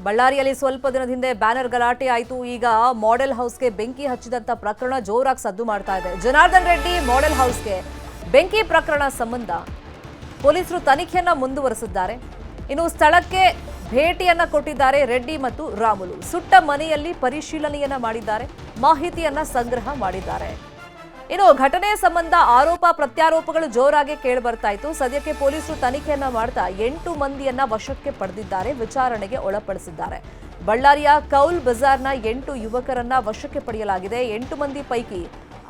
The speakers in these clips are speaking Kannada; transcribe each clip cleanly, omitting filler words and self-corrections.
ಬಳ್ಳಾರಿಯಲ್ಲಿ ಸ್ವಲ್ಪ ದಿನದ ಹಿಂದೆ ಬ್ಯಾನರ್ ಗಲಾಟೆ ಆಯಿತು. ಈಗ ಮಾಡೆಲ್ ಹೌಸ್ಗೆ ಬೆಂಕಿ ಹಚ್ಚಿದಂತ ಪ್ರಕರಣ ಜೋರಾಗಿ ಸದ್ದು ಮಾಡ್ತಾ ಇದೆ. ಜನಾರ್ದನ್ ರೆಡ್ಡಿ ಮಾಡೆಲ್ ಹೌಸ್ಗೆ ಬೆಂಕಿ ಪ್ರಕರಣ ಸಂಬಂಧ ಪೊಲೀಸರು ತನಿಖೆಯನ್ನ ಮುಂದುವರೆಸಿದ್ದಾರೆ. ಇನ್ನು ಸ್ಥಳಕ್ಕೆ ಭೇಟಿಯನ್ನ ಕೊಟ್ಟಿದ್ದಾರೆ ರೆಡ್ಡಿ ಮತ್ತು ರಾಮುಲು. ಸುಟ್ಟ ಮನೆಯಲ್ಲಿ ಪರಿಶೀಲನೆಯನ್ನ ಮಾಡಿದ್ದಾರೆ, ಮಾಹಿತಿಯನ್ನ ಸಂಗ್ರಹ ಮಾಡಿದ್ದಾರೆ. ಇನ್ನು ಘಟನೆ ಸಂಬಂಧ ಆರೋಪ ಪ್ರತ್ಯಾರೋಪಗಳು ಜೋರಾಗಿ ಕೇಳಿ ಬರ್ತಾ ಇತ್ತು. ಸದ್ಯಕ್ಕೆ ಪೊಲೀಸರು ತನಿಖೆಯನ್ನ ಮಾಡ್ತಾ 8 ಮಂದಿಯನ್ನ ವಶಕ್ಕೆ ಪಡೆದಿದ್ದಾರೆ, ವಿಚಾರಣೆಗೆ ಒಳಪಡಿಸಿದ್ದಾರೆ. ಬಳ್ಳಾರಿಯ ಕೌಲ್ ಬಜಾರ್ನ 8 ಯುವಕರನ್ನ ವಶಕ್ಕೆ ಪಡೆಯಲಾಗಿದೆ. 8 ಮಂದಿ ಪೈಕಿ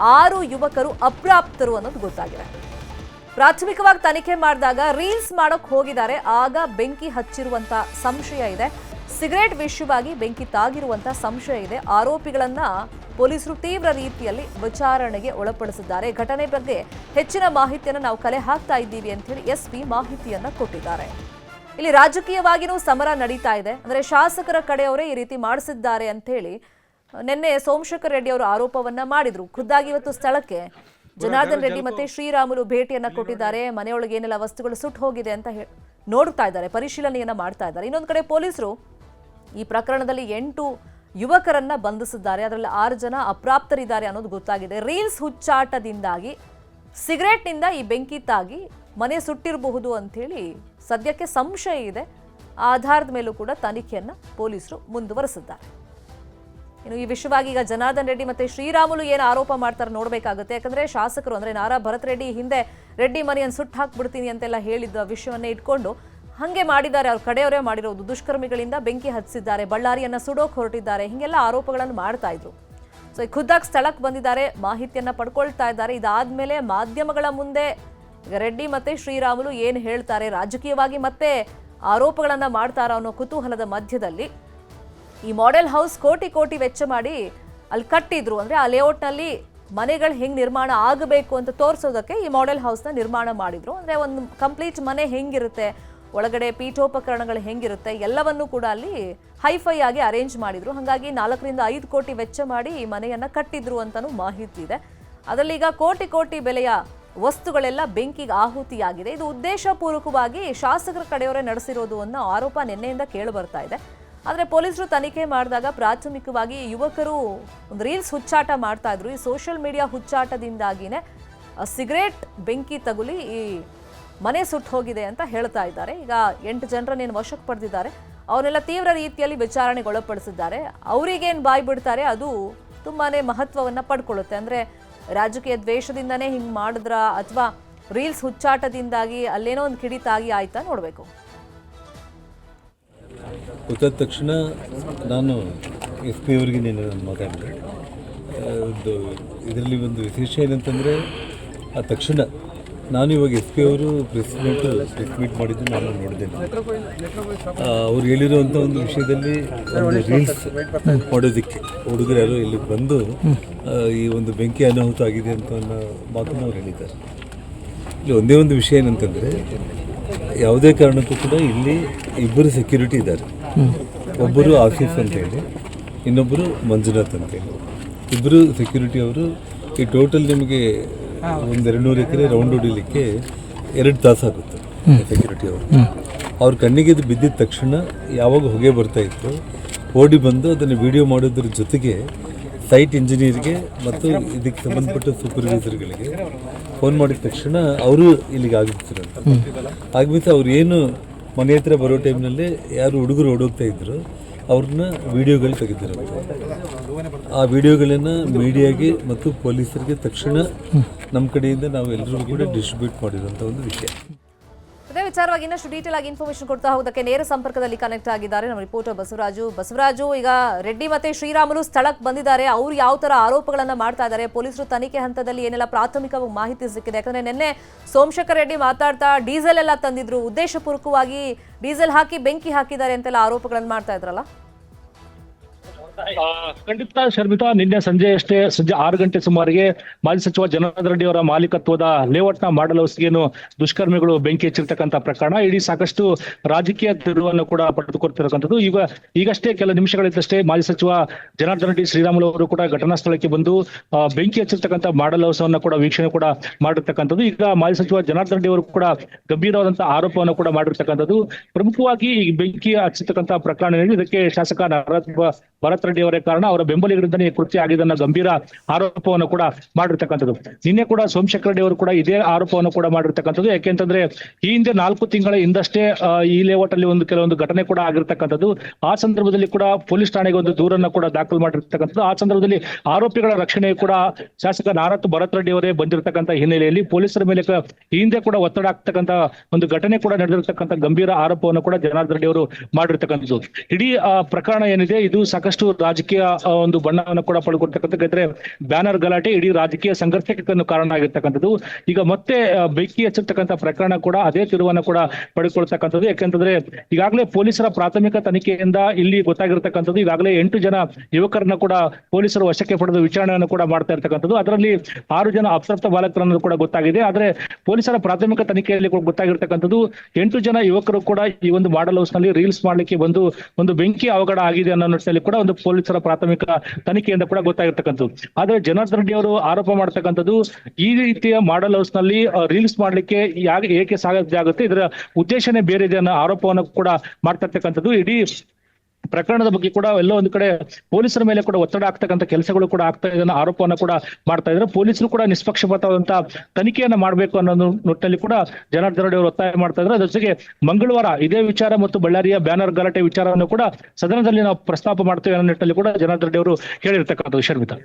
6 ಯುವಕರು ಅಪ್ರಾಪ್ತರು ಅನ್ನೋದು ಗೊತ್ತಾಗಿದೆ. ಪ್ರಾಥಮಿಕವಾಗಿ ತನಿಖೆ ಮಾಡಿದಾಗ ರೀಲ್ಸ್ ಮಾಡೋಕ್ ಹೋಗಿದ್ದಾರೆ, ಆಗ ಬೆಂಕಿ ಹಚ್ಚಿರುವಂತ ಸಂಶಯ ಇದೆ. ಸಿಗರೇಟ್ ವಿಷಯವಾಗಿ ಬೆಂಕಿ ತಾಗಿರುವಂತ ಸಂಶಯ ಇದೆ. ಆರೋಪಿಗಳನ್ನ ಪೊಲೀಸರು ತೀವ್ರ ರೀತಿಯಲ್ಲಿ ವಿಚಾರಣೆಗೆ ಒಳಪಡಿಸಿದ್ದಾರೆ. ಘಟನೆ ಬಗ್ಗೆ ಹೆಚ್ಚಿನ ಮಾಹಿತಿಯನ್ನು ನಾವು ಕಲೆ ಹಾಕ್ತಾ ಇದ್ದೀವಿ ಅಂತ ಹೇಳಿ ಎಸ್ಪಿ ಮಾಹಿತಿಯನ್ನ ಕೊಟ್ಟಿದ್ದಾರೆ. ಇಲ್ಲಿ ರಾಜಕೀಯವಾಗಿಯೂ ಸಮರ ನಡೀತಾ ಇದೆ. ಅಂದ್ರೆ ಶಾಸಕರ ಕಡೆಯವರೇ ಈ ರೀತಿ ಮಾಡಿಸಿದ್ದಾರೆ ಅಂತ ಹೇಳಿ ನಿನ್ನೆ ಸೋಮಶೇಖರ್ ರೆಡ್ಡಿ ಅವರು ಆರೋಪವನ್ನ ಮಾಡಿದ್ರು. ಖುದ್ದಾಗಿ ಇವತ್ತು ಸ್ಥಳಕ್ಕೆ ಜನಾರ್ದನ್ ರೆಡ್ಡಿ ಮತ್ತೆ ಶ್ರೀರಾಮುಲು ಭೇಟಿಯನ್ನ ಕೊಟ್ಟಿದ್ದಾರೆ. ಮನೆಯೊಳಗೆ ಏನೆಲ್ಲ ವಸ್ತುಗಳು ಸುಟ್ಟು ಹೋಗಿದೆ ಅಂತ ನೋಡ್ತಾ ಇದ್ದಾರೆ, ಪರಿಶೀಲನೆಯನ್ನ ಮಾಡ್ತಾ ಇದ್ದಾರೆ. ಇನ್ನೊಂದು ಕಡೆ ಪೊಲೀಸರು ಈ ಪ್ರಕರಣದಲ್ಲಿ 8 ಯುವಕರನ್ನ ಬಂಧಿಸಿದ್ದಾರೆ. ಅದರಲ್ಲಿ 6 ಜನ ಅಪ್ರಾಪ್ತರಿದ್ದಾರೆ ಅನ್ನೋದು ಗೊತ್ತಾಗಿದೆ. ರೀಲ್ಸ್ ಹುಚ್ಚಾಟದಿಂದಾಗಿ ಸಿಗರೇಟ್ನಿಂದ ಈ ಬೆಂಕಿ ತಾಗಿ ಮನೆ ಸುಟ್ಟಿರಬಹುದು ಅಂತ ಹೇಳಿ ಸದ್ಯಕ್ಕೆ ಸಂಶಯ ಇದೆ. ಆಧಾರದ ಮೇಲೂ ಕೂಡ ತನಿಖೆಯನ್ನ ಪೊಲೀಸರು ಮುಂದುವರೆಸಿದ್ದಾರೆ. ಇನ್ನು ಈ ವಿಷಯವಾಗಿ ಈಗ ಜನಾರ್ದನ್ ರೆಡ್ಡಿ ಮತ್ತೆ ಶ್ರೀರಾಮುಲು ಏನು ಆರೋಪ ಮಾಡ್ತಾರೆ ನೋಡ್ಬೇಕಾಗುತ್ತೆ. ಯಾಕಂದ್ರೆ ಶಾಸಕರು ಅಂದ್ರೆ ನಾರಾ ಭರತ್ ರೆಡ್ಡಿ ಹಿಂದೆ ರೆಡ್ಡಿ ಮನೆಯನ್ನು ಸುಟ್ಟು ಹಾಕ್ಬಿಡ್ತೀನಿ ಅಂತೆಲ್ಲ ಹೇಳಿದ್ದ ವಿಷಯವನ್ನೇ ಇಟ್ಕೊಂಡು ಹಂಗೆ ಮಾಡಿದ್ದಾರೆ, ಅವ್ರ ಕಡೆಯವರೇ ಮಾಡಿರೋದು, ದುಷ್ಕರ್ಮಿಗಳಿಂದ ಬೆಂಕಿ ಹಚ್ಚಿದ್ದಾರೆ, ಬಳ್ಳಾರಿಯನ್ನ ಸುಡೋಕ್ ಹೊರಟಿದ್ದಾರೆ, ಹಿಂಗೆಲ್ಲ ಆರೋಪಗಳನ್ನು ಮಾಡ್ತಾ ಇದ್ರು. ಸೊ ಈ ಖುದ್ದಾಗಿ ಸ್ಥಳಕ್ಕೆ ಬಂದಿದ್ದಾರೆ, ಮಾಹಿತಿಯನ್ನ ಪಡ್ಕೊಳ್ತಾ ಇದ್ದಾರೆ. ಇದಾದ್ಮೇಲೆ ಮಾಧ್ಯಮಗಳ ಮುಂದೆ ರೆಡ್ಡಿ ಮತ್ತೆ ಶ್ರೀರಾಮುಲು ಏನು ಹೇಳ್ತಾರೆ, ರಾಜಕೀಯವಾಗಿ ಮತ್ತೆ ಆರೋಪಗಳನ್ನ ಮಾಡ್ತಾರ ಅನ್ನೋ ಕುತೂಹಲದ ಮಧ್ಯದಲ್ಲಿ ಈ ಮಾಡೆಲ್ ಹೌಸ್ ಕೋಟಿ ವೆಚ್ಚ ಮಾಡಿ ಅಲ್ಲಿ ಕಟ್ಟಿದ್ರು. ಅಂದ್ರೆ ಆ ಲೇಔಟ್ನಲ್ಲಿ ಮನೆಗಳು ಹೆಂಗ್ ನಿರ್ಮಾಣ ಆಗಬೇಕು ಅಂತ ತೋರಿಸೋದಕ್ಕೆ ಈ ಮಾಡೆಲ್ ಹೌಸ್ನ ನಿರ್ಮಾಣ ಮಾಡಿದ್ರು. ಅಂದ್ರೆ ಒಂದು ಕಂಪ್ಲೀಟ್ ಮನೆ ಹೆಂಗಿರುತ್ತೆ, ಒಳಗಡೆ ಪೀಠೋಪಕರಣಗಳು ಹೆಂಗಿರುತ್ತೆ ಎಲ್ಲವನ್ನೂ ಕೂಡ ಅಲ್ಲಿ ಹೈಫೈ ಆಗಿ ಅರೇಂಜ್ ಮಾಡಿದ್ರು. ಹಾಗಾಗಿ 4 ರಿಂದ 5 ಕೋಟಿ ವೆಚ್ಚ ಮಾಡಿ ಈ ಮನೆಯನ್ನ ಕಟ್ಟಿದ್ರು ಅಂತಾನೂ ಮಾಹಿತಿ ಇದೆ. ಅದರಲ್ಲಿ ಈಗ ಕೋಟಿ ಬೆಲೆಯ ವಸ್ತುಗಳೆಲ್ಲ ಬೆಂಕಿಗೆ ಆಹುತಿಯಾಗಿದೆ. ಇದು ಉದ್ದೇಶಪೂರ್ವಕವಾಗಿ ಶಾಸಕರ ಕಡೆಯವರೇ ನಡೆಸಿರೋದು ಅನ್ನೋ ಆರೋಪ ನಿನ್ನೆಯಿಂದ ಕೇಳಿ ಬರ್ತಾ ಇದೆ. ಆದರೆ ಪೊಲೀಸರು ತನಿಖೆ ಮಾಡಿದಾಗ ಪ್ರಾಥಮಿಕವಾಗಿ ಯುವಕರು ಒಂದು ರೀಲ್ಸ್ ಹುಚ್ಚಾಟ ಮಾಡ್ತಾ ಇದ್ರು. ಈ ಸೋಷಿಯಲ್ ಮೀಡಿಯಾ ಹುಚ್ಚಾಟದಿಂದಾಗಿನೇ ಸಿಗರೇಟ್ ಬೆಂಕಿ ತಗುಲಿ ಈ ಮನೆ ಸುಟ್ಟು ಹೋಗಿದೆ ಅಂತ ಹೇಳ್ತಾ ಇದ್ದಾರೆ. ಈಗ 8 ಜನರನ್ನೇನು ವಶಕ್ಕೆ ಪಡೆದಿದ್ದಾರೆ, ಅವನ್ನೆಲ್ಲ ತೀವ್ರ ರೀತಿಯಲ್ಲಿ ವಿಚಾರಣೆಗೆ ಒಳಪಡಿಸಿದ್ದಾರೆ. ಅವರಿಗೇನು ಬಾಯಿ ಬಿಡ್ತಾರೆ ಅದು ತುಂಬಾನೇ ಮಹತ್ವವನ್ನು ಪಡ್ಕೊಳ್ಳುತ್ತೆ. ಅಂದರೆ ರಾಜಕೀಯ ದ್ವೇಷದಿಂದನೇ ಹಿಂಗೆ ಮಾಡಿದ್ರ ಅಥವಾ ರೀಲ್ಸ್ ಹುಚ್ಚಾಟದಿಂದಾಗಿ ಅಲ್ಲೇನೋ ಒಂದು ಕಿಡಿತಾಗಿ ಆಯ್ತಾ ನೋಡಬೇಕು. ಗೊತ್ತಾದ ತಕ್ಷಣ ನಾನು ಎಸ್ ಪಿ ಅವರಿಗೆ ನಾನು ಮಾತಾಡಿದೆ. ಇದರಲ್ಲಿ ಒಂದು ವಿಶೇಷ ಏನಂತಂದರೆ ಆ ತಕ್ಷಣ ನಾನು ಇವಾಗ ಎಸ್ ಪಿ ಅವರು ಪ್ರೆಸ್ ಮೀಟ್ ಮಾಡಿದ್ದು ನಾನು ನೋಡಿದ್ದೇನೆ. ಅವ್ರು ಹೇಳಿರುವಂಥ ಒಂದು ವಿಷಯದಲ್ಲಿ ಒಂದು ರೀಲ್ಸ್ ಮಾಡೋದಕ್ಕೆ ಹುಡುಗರು ಯಾರೋ ಇಲ್ಲಿ ಬಂದು ಈ ಒಂದು ಬೆಂಕಿ ಅನಾಹುತ ಆಗಿದೆ ಅಂತ ಅನ್ನೋ ಮಾತನ್ನು ಅವ್ರು ಹೇಳಿದ್ದಾರೆ. ಇಲ್ಲಿ ಒಂದೇ ಒಂದು ವಿಷಯ ಏನಂತಂದರೆ ಯಾವುದೇ ಕಾರಣಕ್ಕೂ ಕೂಡ ಇಲ್ಲಿ 2 ಸೆಕ್ಯೂರಿಟಿ ಇದ್ದಾರೆ. ಒಬ್ಬರು ಆಫೀಸ್ ಅಂತೇಳಿ, ಇನ್ನೊಬ್ಬರು ಮಂಜುನಾಥ್ ಅಂತೇಳಿ. 2 ಸೆಕ್ಯೂರಿಟಿ ಅವರು ಈ ಟೋಟಲ್ ನಿಮಗೆ ಒಂದು 200 ಎಕರೆ ರೌಂಡ್ ಹೊಡಿಲಿಕ್ಕೆ 2 ತಾಸು ಆಗುತ್ತೆ. ಸೆಕ್ಯೂರಿಟಿ ಅವರು ಅವ್ರ ಕಣ್ಣಿಗೆ ಇದು ಬಿದ್ದಿದ ತಕ್ಷಣ ಯಾವಾಗ ಹೊಗೆ ಬರ್ತಾ ಇತ್ತು ಓಡಿ ಬಂದು ಅದನ್ನು ವಿಡಿಯೋ ಮಾಡೋದ್ರ ಜೊತೆಗೆ ಸೈಟ್ ಇಂಜಿನಿಯರ್ಗೆ ಮತ್ತು ಇದಕ್ಕೆ ಸಂಬಂಧಪಟ್ಟ ಸೂಪರ್ವೈಸರ್ಗಳಿಗೆ ಫೋನ್ ಮಾಡಿದ ತಕ್ಷಣ ಅವರು ಇಲ್ಲಿಗೆ ಆಗಮಿಸಿರಂತ. ಆಗಮಿಸಿ ಅವ್ರು ಏನು ಮನೆ ಹತ್ರ ಬರೋ ಟೈಮ್ನಲ್ಲಿ ಯಾರು ಹುಡುಗರು ಓಡೋಗ್ತಾ ಇದ್ರು ಅವ್ರನ್ನ ವಿಡಿಯೋಗಳು ತೆಗೆದಿರುತ್ತೆ. ಆ ವಿಡಿಯೋಗಳನ್ನು ಮೀಡಿಯಾಗೆ ಮತ್ತು ಪೊಲೀಸರಿಗೆ ತಕ್ಷಣ ನಮ್ಮ ಕಡೆಯಿಂದ ನಾವು ಎಲ್ಲರಿಗೂ ಕೂಡ ಡಿಸ್ಟ್ರಿಬ್ಯೂಟ್ ಮಾಡಿರೋಂಥ ಒಂದು ವಿಷಯ. ಇದೇ ವಿಚಾರವಾಗಿ ಇನ್ನಷ್ಟು ಡೀಟೇಲ್ ಆಗಿ ಇನ್ಫಾರ್ಮೇಶನ್ ಕೊಡ್ತಾ ಹೋಗೋದಕ್ಕೆ ನೇರ ಸಂಪರ್ಕದಲ್ಲಿ ಕನೆಕ್ಟ್ ಆಗಿದ್ದಾರೆ ನಮ್ಮ ರಿಪೋರ್ಟರ್ ಬಸವರಾಜು. ಈಗ ರೆಡ್ಡಿ ಮತ್ತೆ ಶ್ರೀರಾಮುಲು ಸ್ಥಳಕ್ಕೆ ಬಂದಿದ್ದಾರೆ. ಅವ್ರು ಯಾವ ತರ ಆರೋಪಗಳನ್ನ ಮಾಡ್ತಾ ಇದ್ದಾರೆ, ಪೊಲೀಸರು ತನಿಖೆ ಹಂತದಲ್ಲಿ ಏನೆಲ್ಲ ಪ್ರಾಥಮಿಕ ಮಾಹಿತಿ ಸಿಕ್ಕಿದೆ? ಯಾಕಂದ್ರೆ ನಿನ್ನೆ ಸೋಮಶೇಖರ್ ರೆಡ್ಡಿ ಮಾತಾಡ್ತಾ ಡೀಸೆಲ್ ಎಲ್ಲ ತಂದಿದ್ರು, ಉದ್ದೇಶಪೂರ್ವಕವಾಗಿ ಡೀಸೆಲ್ ಹಾಕಿ ಬೆಂಕಿ ಹಾಕಿದ್ದಾರೆ ಅಂತೆಲ್ಲ ಆರೋಪಗಳನ್ನ ಮಾಡ್ತಾ ಇದ್ರಲ್ಲ. ಖಂಡಿತ ಶರ್ಮಿತಾ, ನಿನ್ನೆ ಸಂಜೆ 6 ಗಂಟೆ ಸುಮಾರಿಗೆ ಮಾಜಿ ಸಚಿವ ಜನಾರ್ದನ್ ರೆಡ್ಡಿ ಅವರ ಮಾಲೀಕತ್ವದ ಲೇಔಟ್ನ ಮಾಡಲ್ ಹೌಸ್ಗೇನು ದುಷ್ಕರ್ಮಿಗಳು ಬೆಂಕಿ ಹಚ್ಚಿರ್ತಕ್ಕಂಥ ಪ್ರಕರಣ ಇಡೀ ಸಾಕಷ್ಟು ರಾಜಕೀಯ ತಿರುವನ್ನು ಕೂಡ ಪಡೆದುಕೊಳ್ತಿರತಕ್ಕಂಥದ್ದು. ಈಗಷ್ಟೇ ಕೆಲ ನಿಮಿಷಗಳಿದ್ದಷ್ಟೇ ಮಾಜಿ ಸಚಿವ ಜನಾರ್ದನ್ ರೆಡ್ಡಿ ಶ್ರೀರಾಮುಲು ಅವರು ಕೂಡ ಘಟನಾ ಸ್ಥಳಕ್ಕೆ ಬಂದು ಬೆಂಕಿ ಹಚ್ಚಿರ್ತಕ್ಕಂಥ ಮಾಡಲ್ ಹೌಸ್ ಅನ್ನು ಕೂಡ ವೀಕ್ಷಣೆ ಕೂಡ ಮಾಡಿರ್ತಕ್ಕಂಥದ್ದು. ಈಗ ಮಾಜಿ ಸಚಿವ ಜನಾರ್ದನ್ ರೆಡ್ಡಿ ಅವರು ಕೂಡ ಗಂಭೀರವಾದಂತಹ ಆರೋಪವನ್ನು ಕೂಡ ಮಾಡಿರ್ತಕ್ಕಂಥದ್ದು. ಪ್ರಮುಖವಾಗಿ ಈ ಬೆಂಕಿ ಹಚ್ಚಿರ್ತಕ್ಕಂಥ ಪ್ರಕರಣ ಇದಕ್ಕೆ ಶಾಸಕ ಭರತ್ ರೆಡ್ಡಿ ಅವರೇ ಕಾರಣ, ಅವರ ಬೆಂಬಲಿಗರಿಂದನೇ ಕೃತ್ಯ ಆಗಿದೆ ಅನ್ನೋ ಗಂಭೀರ ಆರೋಪವನ್ನು ಕೂಡ ಮಾಡಿರ್ತಕ್ಕಂಥದ್ದು. ನಿನ್ನೆ ಕೂಡ ಸೋಮಶೇಖರ್ ರೆಡ್ಡಿ ಅವರು ಕೂಡ ಇದೇ ಆರೋಪವನ್ನು ಕೂಡ ಮಾಡಿರ್ತಕ್ಕಂಥದ್ದು. ಯಾಕೆಂತಂದ್ರೆ ಈ ಹಿಂದೆ 4 ತಿಂಗಳ ಹಿಂದಷ್ಟೇ ಈ ಲೇಔಟ್ ಅಲ್ಲಿ ಕೆಲವೊಂದು ಘಟನೆ ಕೂಡ ಆಗಿರ್ತಕ್ಕಂಥದ್ದು. ಆ ಸಂದರ್ಭದಲ್ಲಿ ಕೂಡ ಪೊಲೀಸ್ ಠಾಣೆಗೆ ಒಂದು ದೂರನ್ನ ಕೂಡ ದಾಖಲು ಮಾಡಿರ್ತಕ್ಕಂಥದ್ದು. ಆ ಸಂದರ್ಭದಲ್ಲಿ ಆರೋಪಿಗಳ ರಕ್ಷಣೆ ಕೂಡ ಶಾಸಕ ಭರತ್ ರೆಡ್ಡಿ ಅವರೇ ಬಂದಿರತಕ್ಕಂಥ ಹಿನ್ನೆಲೆಯಲ್ಲಿ ಪೊಲೀಸರ ಮೇಲೆ ಈ ಹಿಂದೆ ಕೂಡ ಒತ್ತಡ ಆಗ್ತಕ್ಕಂಥ ಒಂದು ಘಟನೆ ಕೂಡ ನಡೆದಿರ್ತಕ್ಕಂಥ ಗಂಭೀರ ಆರೋಪವನ್ನು ಕೂಡ ಜನಾರ್ದನ್ ರೆಡ್ಡಿ ಅವರು ಮಾಡಿರ್ತಕ್ಕಂಥದ್ದು. ಇಡೀ ಪ್ರಕರಣ ಏನಿದೆ ಇದು ಸಾಕಷ್ಟು ರಾಜಕೀಯ ಒಂದು ಬಣ್ಣವನ್ನು ಕೂಡ ಪಡೆದುಕೊಳ್ತಕ್ಕಂಥ, ಯಾಕಂದ್ರೆ ಬ್ಯಾನರ್ ಗಲಾಟೆ ಇಡೀ ರಾಜಕೀಯ ಸಂಘರ್ಷಕ್ಕೆ ಕಾರಣ ಆಗಿರ್ತಕ್ಕಂಥದ್ದು. ಈಗ ಮತ್ತೆ ಬೆಂಕಿ ಹಚ್ಚಿರ್ತಕ್ಕಂಥ ಪ್ರಕರಣ ಕೂಡ ಅದೇ ತಿರುವನ್ನು ಕೂಡ ಪಡೆದುಕೊಳ್ತಕ್ಕಂಥದ್ದು. ಯಾಕೆಂತಂದ್ರೆ ಈಗಾಗಲೇ ಪೊಲೀಸರ ಪ್ರಾಥಮಿಕ ತನಿಖೆಯಿಂದ ಇಲ್ಲಿ ಗೊತ್ತಾಗಿರ್ತಕ್ಕಂಥದ್ದು ಈಗಾಗಲೇ 8 ಜನ ಯುವಕರನ್ನ ಕೂಡ ಪೊಲೀಸರು ವಶಕ್ಕೆ ಪಡೆದು ವಿಚಾರಣೆಯನ್ನು ಕೂಡ ಮಾಡ್ತಾ ಇರ್ತಕ್ಕಂಥದ್ದು. ಅದರಲ್ಲಿ 6 ಜನ ಅಪ್ರಾಪ್ತ ಬಾಲಕರನ್ನು ಕೂಡ ಗೊತ್ತಾಗಿದೆ. ಆದ್ರೆ ಪೊಲೀಸರ ಪ್ರಾಥಮಿಕ ತನಿಖೆಯಲ್ಲಿ ಗೊತ್ತಾಗಿರ್ತಕ್ಕಂಥದ್ದು 8 ಜನ ಯುವಕರು ಕೂಡ ಈ ಒಂದು ಮಾಡಲ್ ಹೌಸ್ ನಲ್ಲಿ ರೀಲ್ಸ್ ಮಾಡ್ಲಿಕ್ಕೆ ಬಂದು ಒಂದು ಬೆಂಕಿ ಅವಘಡ ಆಗಿದೆ ಅನ್ನೋ ನಿಟ್ಟಿನಲ್ಲಿ ಕೂಡ ಒಂದು ಪೊಲೀಸರ ಪ್ರಾಥಮಿಕ ತನಿಖೆಯಿಂದ ಕೂಡ ಗೊತ್ತಾಗಿರ್ತಕ್ಕಂಥದ್ದು. ಆದ್ರೆ ಜನಾರ್ದನ್ ರೆಡ್ಡಿ ಅವರು ಆರೋಪ ಮಾಡ್ತಕ್ಕಂಥದ್ದು ಈ ರೀತಿಯ ಮಾಡಲ್ ಹೌಸ್ ನಲ್ಲಿ ರೀಲ್ಸ್ ಮಾಡ್ಲಿಕ್ಕೆ ಏಕೆ ಸಾಧ್ಯ ಆಗುತ್ತೆ, ಇದರ ಉದ್ದೇಶನೇ ಬೇರೆ ಇದೆ ಅನ್ನೋ ಆರೋಪವನ್ನು ಕೂಡ ಮಾಡ್ತಾ ಇರ್ತಕ್ಕಂಥದ್ದು. ಇಡೀ ಪ್ರಕರಣದ ಬಗ್ಗೆ ಕೂಡ ಎಲ್ಲೋ ಒಂದು ಕಡೆ ಪೊಲೀಸರ ಮೇಲೆ ಕೂಡ ಒತ್ತಡ ಆಗ್ತಕ್ಕಂಥ ಕೆಲಸಗಳು ಕೂಡ ಆಗ್ತಾ ಇದೆ ಅನ್ನೋ ಆರೋಪವನ್ನು ಕೂಡ ಮಾಡ್ತಾ ಇದ್ದಾರೆ. ಪೊಲೀಸರು ಕೂಡ ನಿಷ್ಪಕ್ಷಪಾತವಾದಂತಹ ತನಿಖೆಯನ್ನ ಮಾಡಬೇಕು ಅನ್ನೋ ನಿಟ್ಟಿನಲ್ಲಿ ಕೂಡ ಜನಾರ್ದನ್ ರೆಡ್ಡಿ ಅವರು ಒತ್ತಾಯ ಮಾಡ್ತಾ ಇದ್ದಾರೆ. ಅದ್ರ ಜೊತೆಗೆ ಮಂಗಳವಾರ ಇದೇ ವಿಚಾರ ಮತ್ತು ಬಳ್ಳಾರಿಯ ಬ್ಯಾನರ್ ಗಲಾಟೆ ವಿಚಾರವನ್ನು ಕೂಡ ಸದನದಲ್ಲಿ ನಾವು ಪ್ರಸ್ತಾಪ ಮಾಡ್ತೇವೆ ಅನ್ನೋ ನಿಟ್ಟಿನಲ್ಲಿ ಕೂಡ ಜನಾರ್ದನ್ ರೆಡ್ಡಿ ಅವರು ಹೇಳಿರ್ತಕ್ಕಂಥದ್ದು. ಶರ್ಮಿತಾ.